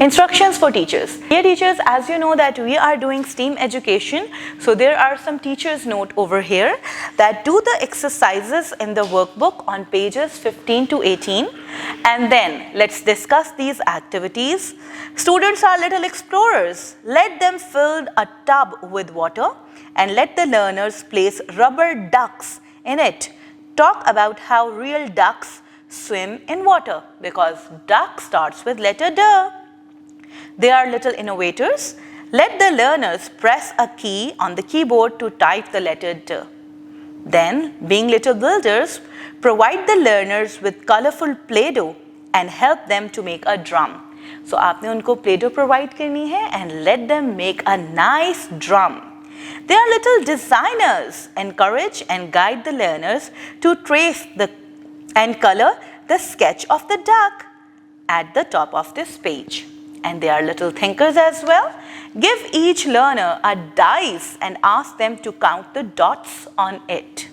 Instructions for teachers. Dear teachers, as you know that we are doing STEAM education, so there are some teachers note over here that do the exercises in the workbook on pages 15 to 18 and then let's discuss these activities. Students are little explorers. Let them fill a tub with water and let the learners place rubber ducks in it. Talk about how real ducks swim in water because duck starts with letter D. They are little innovators. Let the learners press a key on the keyboard to type the letter D. Then, being little builders, provide the learners with colorful Play-Doh and help them to make a drum. So, आपने उनको Play-Doh provide करनी है and let them make a nice drum. They are little designers. Encourage and guide the learners to trace and color the sketch of the duck at the top of this page. And they are little thinkers as well. Give each learner a dice and ask them to count the dots on it.